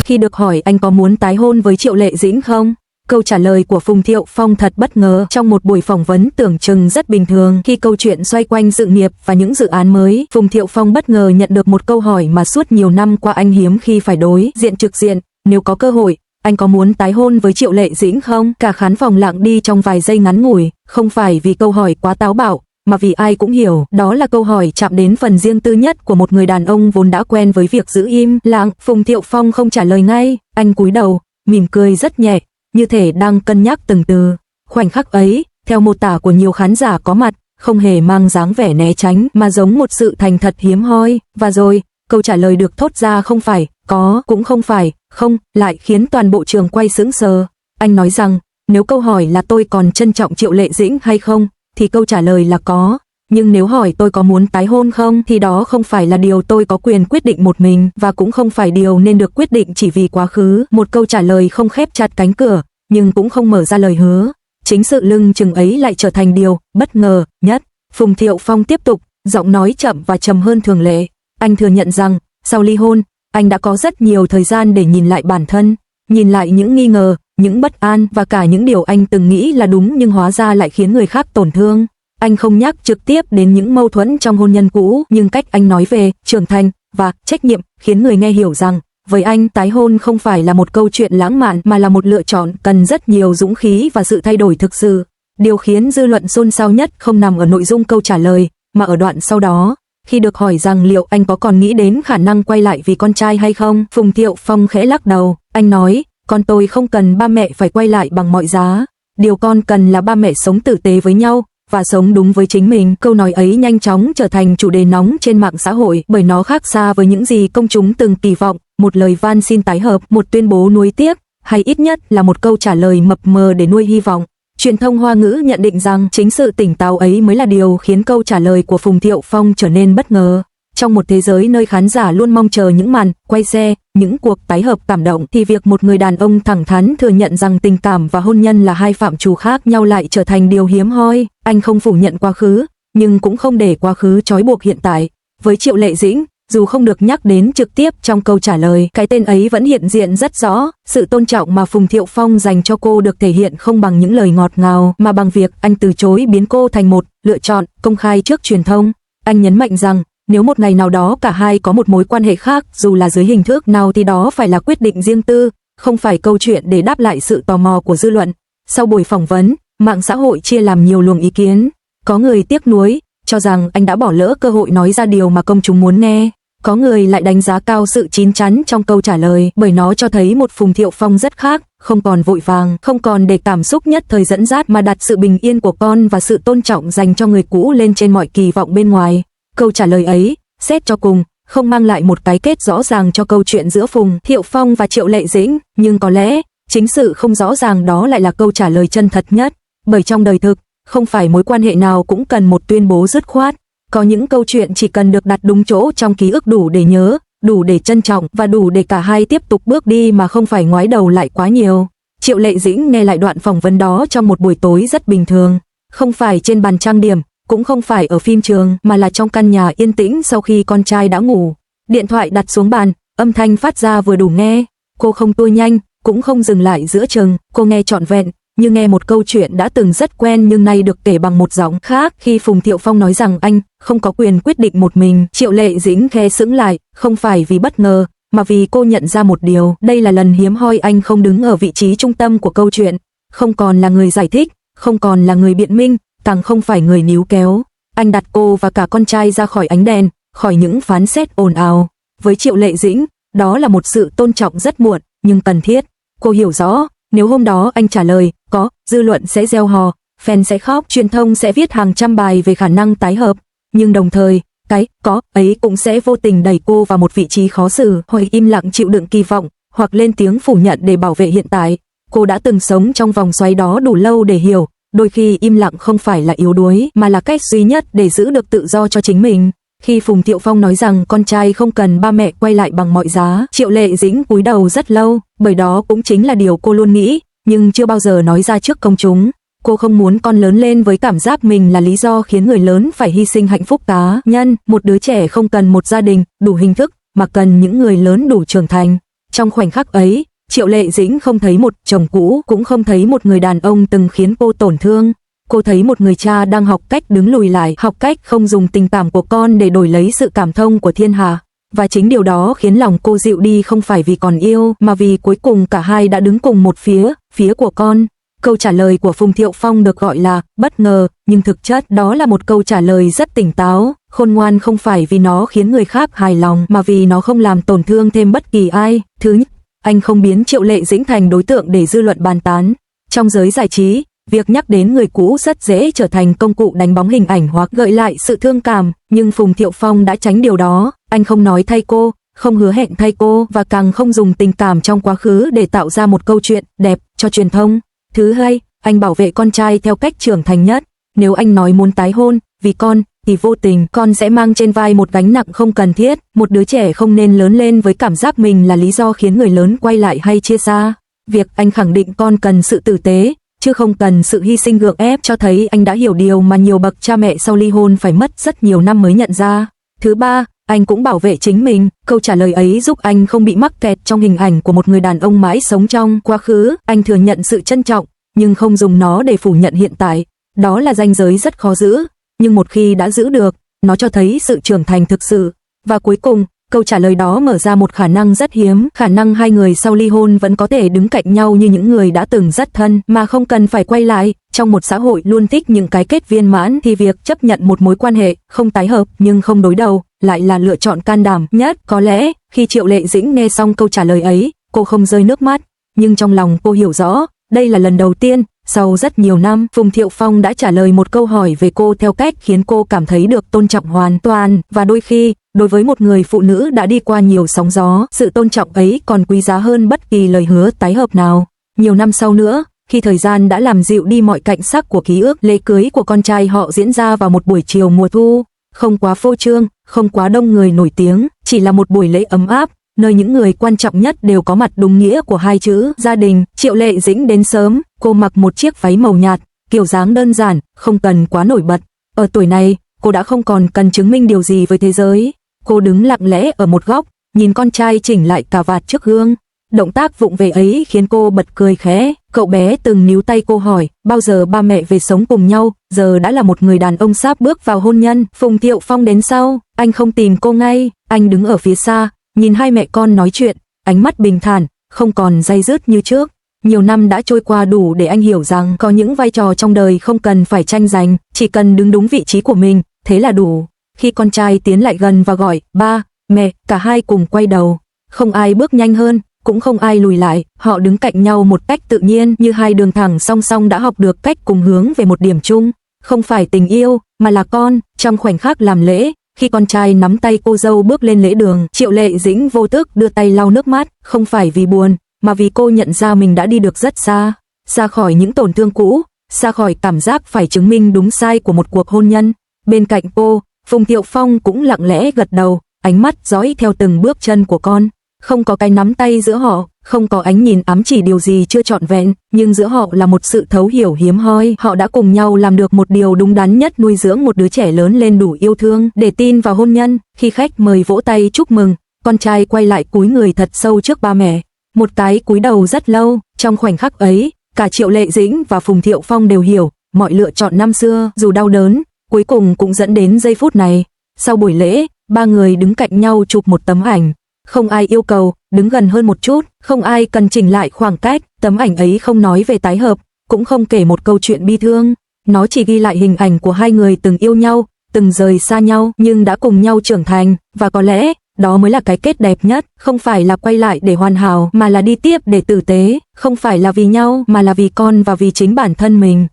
khi được hỏi anh có muốn tái hôn với Triệu Lệ Dĩnh không. Câu trả lời của Phùng Thiệu Phong thật bất ngờ. Trong một buổi phỏng vấn tưởng chừng rất bình thường, khi câu chuyện xoay quanh sự nghiệp và những dự án mới, Phùng Thiệu Phong bất ngờ nhận được một câu hỏi mà suốt nhiều năm qua anh hiếm khi phải đối diện trực diện. Nếu có cơ hội, anh có muốn tái hôn với Triệu Lệ Dĩnh không? Cả khán phòng lặng đi trong vài giây ngắn ngủi, không phải vì câu hỏi quá táo bạo, mà vì ai cũng hiểu, đó là câu hỏi chạm đến phần riêng tư nhất của một người đàn ông vốn đã quen với việc giữ im lặng. Phùng Thiệu Phong không trả lời ngay, anh cúi đầu, mỉm cười rất nhẹ, như thể đang cân nhắc từng từ. Khoảnh khắc ấy, theo mô tả của nhiều khán giả có mặt, không hề mang dáng vẻ né tránh mà giống một sự thành thật hiếm hoi. Và rồi, câu trả lời được thốt ra không phải, có, cũng không phải, không, lại khiến toàn bộ trường quay sững sờ. Anh nói rằng, nếu câu hỏi là tôi còn trân trọng Triệu Lệ Dĩnh hay không, thì câu trả lời là có. Nhưng nếu hỏi tôi có muốn tái hôn không, thì đó không phải là điều tôi có quyền quyết định một mình, và cũng không phải điều nên được quyết định chỉ vì quá khứ. Một câu trả lời không khép chặt cánh cửa, nhưng cũng không mở ra lời hứa. Chính sự lưng chừng ấy lại trở thành điều bất ngờ nhất. Phùng Thiệu Phong tiếp tục, giọng nói chậm và trầm hơn thường lệ. Anh thừa nhận rằng, sau ly hôn, anh đã có rất nhiều thời gian để nhìn lại bản thân, nhìn lại những nghi ngờ, những bất an và cả những điều anh từng nghĩ là đúng nhưng hóa ra lại khiến người khác tổn thương. Anh không nhắc trực tiếp đến những mâu thuẫn trong hôn nhân cũ, nhưng cách anh nói về trưởng thành và trách nhiệm khiến người nghe hiểu rằng, với anh tái hôn không phải là một câu chuyện lãng mạn mà là một lựa chọn cần rất nhiều dũng khí và sự thay đổi thực sự. Điều khiến dư luận xôn xao nhất không nằm ở nội dung câu trả lời, mà ở đoạn sau đó. Khi được hỏi rằng liệu anh có còn nghĩ đến khả năng quay lại vì con trai hay không, Phùng Thiệu Phong khẽ lắc đầu. Anh nói, con tôi không cần ba mẹ phải quay lại bằng mọi giá. Điều con cần là ba mẹ sống tử tế với nhau và sống đúng với chính mình. Câu nói ấy nhanh chóng trở thành chủ đề nóng trên mạng xã hội, bởi nó khác xa với những gì công chúng từng kỳ vọng, một lời van xin tái hợp, một tuyên bố nuối tiếc, hay ít nhất là một câu trả lời mập mờ để nuôi hy vọng. Truyền thông Hoa ngữ nhận định rằng chính sự tỉnh táo ấy mới là điều khiến câu trả lời của Phùng Thiệu Phong trở nên bất ngờ. Trong một thế giới nơi khán giả luôn mong chờ những màn quay xe, những cuộc tái hợp cảm động, thì việc một người đàn ông thẳng thắn thừa nhận rằng tình cảm và hôn nhân là hai phạm trù khác nhau lại trở thành điều hiếm hoi. Anh không phủ nhận quá khứ, nhưng cũng không để quá khứ trói buộc hiện tại. Với Triệu Lệ Dĩnh, dù không được nhắc đến trực tiếp trong câu trả lời, cái tên ấy vẫn hiện diện rất rõ. Sự tôn trọng mà Phùng Thiệu Phong dành cho cô được thể hiện không bằng những lời ngọt ngào, mà bằng việc anh từ chối biến cô thành một lựa chọn công khai trước truyền thông. Anh nhấn mạnh rằng, nếu một ngày nào đó cả hai có một mối quan hệ khác, dù là dưới hình thức nào thì đó phải là quyết định riêng tư, không phải câu chuyện để đáp lại sự tò mò của dư luận. Sau buổi phỏng vấn, mạng xã hội chia làm nhiều luồng ý kiến. Có người tiếc nuối, cho rằng anh đã bỏ lỡ cơ hội nói ra điều mà công chúng muốn nghe. Có người lại đánh giá cao sự chín chắn trong câu trả lời, bởi nó cho thấy một Phùng Thiệu Phong rất khác, không còn vội vàng, không còn để cảm xúc nhất thời dẫn dắt mà đặt sự bình yên của con và sự tôn trọng dành cho người cũ lên trên mọi kỳ vọng bên ngoài. Câu trả lời ấy, xét cho cùng, không mang lại một cái kết rõ ràng cho câu chuyện giữa Phùng Thiệu Phong và Triệu Lệ Dĩnh, nhưng có lẽ, chính sự không rõ ràng đó lại là câu trả lời chân thật nhất, bởi trong đời thực, không phải mối quan hệ nào cũng cần một tuyên bố dứt khoát. Có những câu chuyện chỉ cần được đặt đúng chỗ trong ký ức đủ để nhớ, đủ để trân trọng và đủ để cả hai tiếp tục bước đi mà không phải ngoái đầu lại quá nhiều. Triệu Lệ Dĩnh nghe lại đoạn phỏng vấn đó trong một buổi tối rất bình thường, không phải trên bàn trang điểm, cũng không phải ở phim trường, mà là trong căn nhà yên tĩnh sau khi con trai đã ngủ. Điện thoại đặt xuống bàn, âm thanh phát ra vừa đủ nghe. Cô không tua nhanh, cũng không dừng lại giữa chừng, cô nghe trọn vẹn, như nghe một câu chuyện đã từng rất quen nhưng nay được kể bằng một giọng khác. Khi Phùng Thiệu Phong nói rằng anh không có quyền quyết định một mình, Triệu Lệ Dĩnh khẽ sững lại, không phải vì bất ngờ, mà vì cô nhận ra một điều, đây là lần hiếm hoi anh không đứng ở vị trí trung tâm của câu chuyện, không còn là người giải thích, không còn là người biện minh, càng không phải người níu kéo. Anh đặt cô và cả con trai ra khỏi ánh đèn, khỏi những phán xét ồn ào. Với Triệu Lệ Dĩnh, đó là một sự tôn trọng rất muộn, nhưng cần thiết. Cô hiểu rõ, nếu hôm đó anh trả lời, có, dư luận sẽ reo hò, fan sẽ khóc, truyền thông sẽ viết hàng trăm bài về khả năng tái hợp. Nhưng đồng thời, cái có ấy cũng sẽ vô tình đẩy cô vào một vị trí khó xử, hoặc im lặng chịu đựng kỳ vọng, hoặc lên tiếng phủ nhận để bảo vệ hiện tại. Cô đã từng sống trong vòng xoáy đó đủ lâu để hiểu, đôi khi im lặng không phải là yếu đuối, mà là cách duy nhất để giữ được tự do cho chính mình. Khi Phùng Thiệu Phong nói rằng con trai không cần ba mẹ quay lại bằng mọi giá, Triệu Lệ Dĩnh cúi đầu rất lâu, bởi đó cũng chính là điều cô luôn nghĩ, nhưng chưa bao giờ nói ra trước công chúng. Cô không muốn con lớn lên với cảm giác mình là lý do khiến người lớn phải hy sinh hạnh phúc cá nhân. Một đứa trẻ không cần một gia đình đủ hình thức, mà cần những người lớn đủ trưởng thành. Trong khoảnh khắc ấy, Triệu Lệ Dĩnh không thấy một chồng cũ, cũng không thấy một người đàn ông từng khiến cô tổn thương. Cô thấy một người cha đang học cách đứng lùi lại, học cách không dùng tình cảm của con để đổi lấy sự cảm thông của thiên hạ. Và chính điều đó khiến lòng cô dịu đi, không phải vì còn yêu, mà vì cuối cùng cả hai đã đứng cùng một phía của con. Câu trả lời của Phùng Thiệu Phong được gọi là bất ngờ, nhưng thực chất đó là một câu trả lời rất tỉnh táo, khôn ngoan, không phải vì nó khiến người khác hài lòng, mà vì nó không làm tổn thương thêm bất kỳ ai. Thứ nhất, anh không biến Triệu Lệ Dĩnh thành đối tượng để dư luận bàn tán. Trong giới giải trí, việc nhắc đến người cũ rất dễ trở thành công cụ đánh bóng hình ảnh hoặc gợi lại sự thương cảm, nhưng Phùng Thiệu Phong đã tránh điều đó. Anh không nói thay cô, không hứa hẹn thay cô, và càng không dùng tình cảm trong quá khứ để tạo ra một câu chuyện đẹp cho truyền thông. Thứ hai, anh bảo vệ con trai theo cách trưởng thành nhất. Nếu anh nói muốn tái hôn vì con, thì vô tình con sẽ mang trên vai một gánh nặng không cần thiết. Một đứa trẻ không nên lớn lên với cảm giác mình là lý do khiến người lớn quay lại hay chia xa. Việc anh khẳng định con cần sự tử tế, chứ không cần sự hy sinh gượng ép, cho thấy anh đã hiểu điều mà nhiều bậc cha mẹ sau ly hôn phải mất rất nhiều năm mới nhận ra. Thứ ba, anh cũng bảo vệ chính mình. Câu trả lời ấy giúp anh không bị mắc kẹt trong hình ảnh của một người đàn ông mãi sống trong quá khứ. Anh thừa nhận sự trân trọng, nhưng không dùng nó để phủ nhận hiện tại. Đó là ranh giới rất khó giữ, nhưng một khi đã giữ được, nó cho thấy sự trưởng thành thực sự. Và cuối cùng, câu trả lời đó mở ra một khả năng rất hiếm, khả năng hai người sau ly hôn vẫn có thể đứng cạnh nhau như những người đã từng rất thân, mà không cần phải quay lại. Trong một xã hội luôn thích những cái kết viên mãn, thì việc chấp nhận một mối quan hệ không tái hợp nhưng không đối đầu lại là lựa chọn can đảm nhất. Có lẽ, khi Triệu Lệ Dĩnh nghe xong câu trả lời ấy, cô không rơi nước mắt, nhưng trong lòng cô hiểu rõ, đây là lần đầu tiên, sau rất nhiều năm, Phùng Thiệu Phong đã trả lời một câu hỏi về cô theo cách khiến cô cảm thấy được tôn trọng hoàn toàn, và đôi khi, đối với một người phụ nữ đã đi qua nhiều sóng gió, sự tôn trọng ấy còn quý giá hơn bất kỳ lời hứa tái hợp nào. Nhiều năm sau nữa, khi thời gian đã làm dịu đi mọi cạnh sắc của ký ức, lễ cưới của con trai họ diễn ra vào một buổi chiều mùa thu, không quá phô trương, không quá đông người nổi tiếng, chỉ là một buổi lễ ấm áp, nơi những người quan trọng nhất đều có mặt đúng nghĩa của hai chữ gia đình. Triệu Lệ Dĩnh đến sớm, cô mặc một chiếc váy màu nhạt, kiểu dáng đơn giản, không cần quá nổi bật. Ở tuổi này, cô đã không còn cần chứng minh điều gì với thế giới. Cô đứng lặng lẽ ở một góc, nhìn con trai chỉnh lại cà vạt trước gương. Động tác vụng về ấy khiến cô bật cười khẽ. Cậu bé từng níu tay cô hỏi, bao giờ ba mẹ về sống cùng nhau? Giờ đã là một người đàn ông sắp bước vào hôn nhân. Phùng Thiệu Phong đến sau, anh không tìm cô ngay, anh đứng ở phía xa, nhìn hai mẹ con nói chuyện, ánh mắt bình thản, không còn day dứt như trước. Nhiều năm đã trôi qua đủ để anh hiểu rằng có những vai trò trong đời không cần phải tranh giành, chỉ cần đứng đúng vị trí của mình, thế là đủ. Khi con trai tiến lại gần và gọi, ba, mẹ, cả hai cùng quay đầu. Không ai bước nhanh hơn, cũng không ai lùi lại, họ đứng cạnh nhau một cách tự nhiên như hai đường thẳng song song đã học được cách cùng hướng về một điểm chung. Không phải tình yêu, mà là con. Trong khoảnh khắc làm lễ, khi con trai nắm tay cô dâu bước lên lễ đường, Triệu Lệ Dĩnh vô thức đưa tay lau nước mắt, không phải vì buồn, mà vì cô nhận ra mình đã đi được rất xa, xa khỏi những tổn thương cũ, xa khỏi cảm giác phải chứng minh đúng sai của một cuộc hôn nhân. Bên cạnh cô, Phùng Thiệu Phong cũng lặng lẽ gật đầu, ánh mắt dõi theo từng bước chân của con. Không có cái nắm tay giữa họ, không có ánh nhìn ám chỉ điều gì chưa trọn vẹn, nhưng giữa họ là một sự thấu hiểu hiếm hoi. Họ đã cùng nhau làm được một điều đúng đắn nhất, nuôi dưỡng một đứa trẻ lớn lên đủ yêu thương để tin vào hôn nhân. Khi khách mời vỗ tay chúc mừng, con trai quay lại cúi người thật sâu trước ba mẹ. Một cái cúi đầu rất lâu. Trong khoảnh khắc ấy, cả Triệu Lệ Dĩnh và Phùng Thiệu Phong đều hiểu, mọi lựa chọn năm xưa, dù đau đớn, cuối cùng cũng dẫn đến giây phút này. Sau buổi lễ, ba người đứng cạnh nhau chụp một tấm ảnh. Không ai yêu cầu đứng gần hơn một chút, không ai cần chỉnh lại khoảng cách. Tấm ảnh ấy không nói về tái hợp, cũng không kể một câu chuyện bi thương. Nó chỉ ghi lại hình ảnh của hai người từng yêu nhau, từng rời xa nhau, nhưng đã cùng nhau trưởng thành. Và có lẽ, đó mới là cái kết đẹp nhất. Không phải là quay lại để hoàn hảo, mà là đi tiếp để tử tế. Không phải là vì nhau, mà là vì con và vì chính bản thân mình.